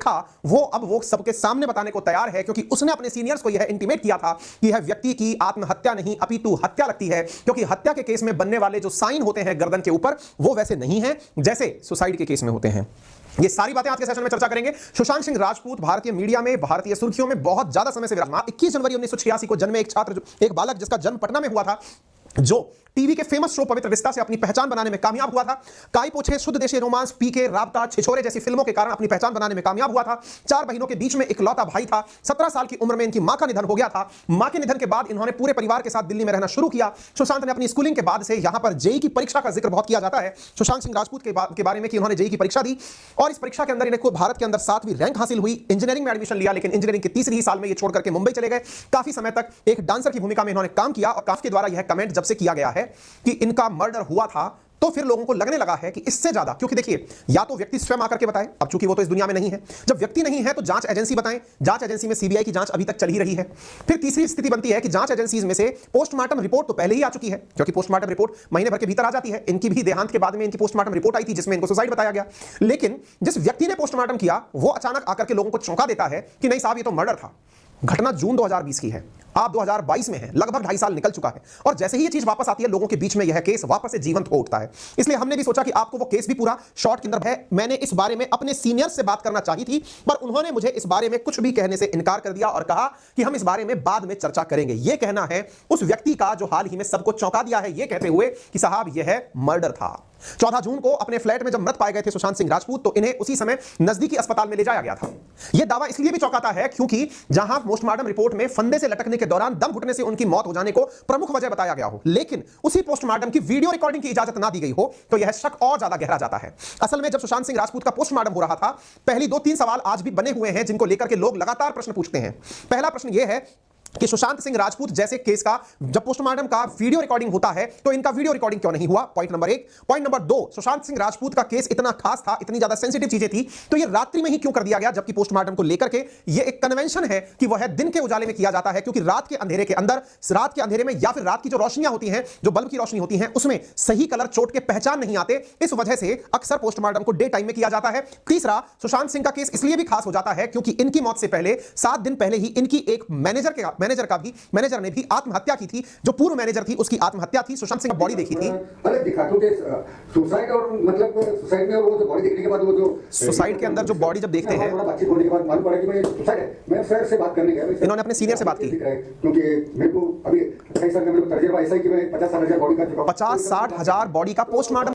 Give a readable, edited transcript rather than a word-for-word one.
लिखा वो सबके सामने बताने को तैयार है, क्योंकि उसने अपने सीनियर्स को यह इंटीमेट किया था कि यह व्यक्ति की आत्महत्या नहीं अपितु हत्या लगती है, क्योंकि हत्या के केस में बनने वाले जो साइन होते हैं गर्दन के ऊपर वो वैसे नहीं है जैसे सुसाइड के केस में होते हैं। ये सारी बातें आज के सेशन में चर्चा करेंगे। सुशांत सिंह राजपूत भारतीय मीडिया में, भारतीय सुर्खियों में बहुत ज्यादा समय से विराजमान। 21 जनवरी 1986 को जन्मे एक छात्र, एक बालक जिसका जन्म पटना में हुआ था, जो टीवी के फेमस शो पवित्र रिश्ता से अपनी पहचान बनाने में कामयाब हुआ था। काई पोछे, शुद्ध देशी रोमांस, पीके, राबता, छिछोरे जैसी फिल्मों के कारण अपनी पहचान बनाने में कामयाब हुआ था। 4 बहनों के बीच में इकलौता भाई था। 17 साल की उम्र में इनकी मां का निधन हो गया था। मां के निधन के बाद इन्होंने पूरे परिवार के साथ दिल्ली में रहना शुरू किया। सुशांत ने अपनी स्कूलिंग के बाद से यहां पर जेईई की परीक्षा का जिक्र बहुत किया जाता है सुशांत सिंह राजपूत के बारे में कि उन्होंने जेईई की परीक्षा दी और इस परीक्षा के अंदर इन्हें भारत के अंदर 7वीं रैंक हासिल हुई। इंजीनियरिंग में एडमिशन लिया, लेकिन इंजीनियरिंग के तीसरी ही साल में ये छोड़ करके मुंबई चले गए। काफी समय तक एक डांसर की भूमिका में इन्होंने काम किया और काफ के द्वारा यह कमेंट जब से किया गया है कि इनका मर्डर हुआ था तो फिर लोगों को लगने लगा है कि इससे ज्यादा, क्योंकि देखिए या तो व्यक्ति स्वयं आकर के बताए, अब चूंकि वो तो इस दुनिया में नहीं है, जब व्यक्ति नहीं है तो जांच एजेंसी बताएं, जांच एजेंसी में सीबीआई की जांच अभी तक चल ही रही है। फिर तीसरी स्थिति बनती है कि जांच एजेंसीज में से पोस्टमार्टम रिपोर्ट तो पहले ही आ चुकी है, क्योंकि पोस्टमार्टम रिपोर्ट महीने भर के भीतर आ जाती है। इनकी भी देहांत के बाद में इनकी पोस्टमार्टम रिपोर्ट आई थी जिसमें इनको सुसाइड बताया गया, लेकिन जिस व्यक्ति ने पोस्टमार्टम किया वो अचानक आकर के लोगों को चौंका देता है कि नहीं साहब ये तो मर्डर था। घटना जून 2020 की है, आप 2022 में हैं, लगभग 2.5 साल निकल चुका है और जैसे ही ये चीज वापस आती है लोगों के बीच में यह केस वापस से जीवंत हो उठता है। इसलिए हमने भी सोचा कि आपको वो केस भी पूरा शॉर्ट के अंदर है। मैंने इस बारे में अपने सीनियर से बात करना चाही थी, पर उन्होंने मुझे इस बारे में कुछ भी कहने से इनकार कर दिया और कहा कि हम इस बारे में बाद में चर्चा करेंगे। यह कहना है उस व्यक्ति का जो हाल ही में सबको चौंका दिया है, यह कहते हुए कि साहब यह मर्डर था। 14 जून को अपने फ्लैट में जब मृत पाए गए थे सुशांत सिंह राजपूत, तो इन्हें उसी समय नजदीकी अस्पताल में ले जाया गया था। यह दावा इसलिए भी चौंकाता है क्योंकि जहां पोस्टमार्टम रिपोर्ट में फंदे से लटकने के दौरान दम घुटने से उनकी मौत हो जाने को प्रमुख वजह बताया गया हो, लेकिन उसी पोस्टमार्टम की वीडियो रिकॉर्डिंग की इजाजत ना दी गई हो, तो यह शक और ज्यादा गहरा जाता है। असल में जब सुशांत सिंह राजपूत का पोस्टमार्टम हो रहा था, पहली 2-3 सवाल आज भी बने हुए हैं जिनको लेकर के लोग लगातार प्रश्न पूछते हैं। पहला प्रश्न यह है कि सुशांत सिंह राजपूत जैसे केस का जब पोस्टमार्टम का वीडियो रिकॉर्डिंग होता है तो इनका वीडियो रिकॉर्डिंग क्यों नहीं हुआ? Point number 1। Point number 2, Sushant Singh Rajput का केस इतना खास था, इतनी ज्यादा सेंसिटिव चीजें थी, तो ये रात्रि में ही क्यों कर दिया गया, जबकि पोस्टमार्टम को लेकर के ये एक कन्वेंशन है कि वह दिन के उजाले में किया जाता है, क्योंकि रात के अंधेरे के अंदर, रात के अंधेरे में या फिर रात की जो रोशनियां होती हैं, जो बल्ब की रोशनी होती है, उसमें सही कलर चोट के पहचान नहीं आते। इस वजह से अक्सर पोस्टमार्टम को डे टाइम में किया जाता है। तीसरा, सुशांत सिंह का केस इसलिए भी खास हो जाता है क्योंकि इनकी मौत से पहले 7 दिन पहले ही इनकी एक मैनेजर ने भी आत्महत्या की थी। जो पूर्व मैनेजर थी उसकी आत्महत्या थी। सुशांत सिंह बॉडी देखी थी, अरे दिखा तो सुसाइड और मतलब सुसाइड में वो जो बॉडी देखने के बाद वो जो सुसाइड के अंदर जो बॉडी जब देखते हैं, बातचीत होने के बाद मालूम पड़ा कि भाई सुसाइड है। मैं सर से बात करने गया, इन्होंने अपने सीनियर से बात की, क्योंकि मेरे को अभी 28 साल का मेरे को तजुर्बा ऐसा है कि मैं 50-60 हज़ार बॉडी का 50-60 हज़ार बॉडी का पोस्टमार्टम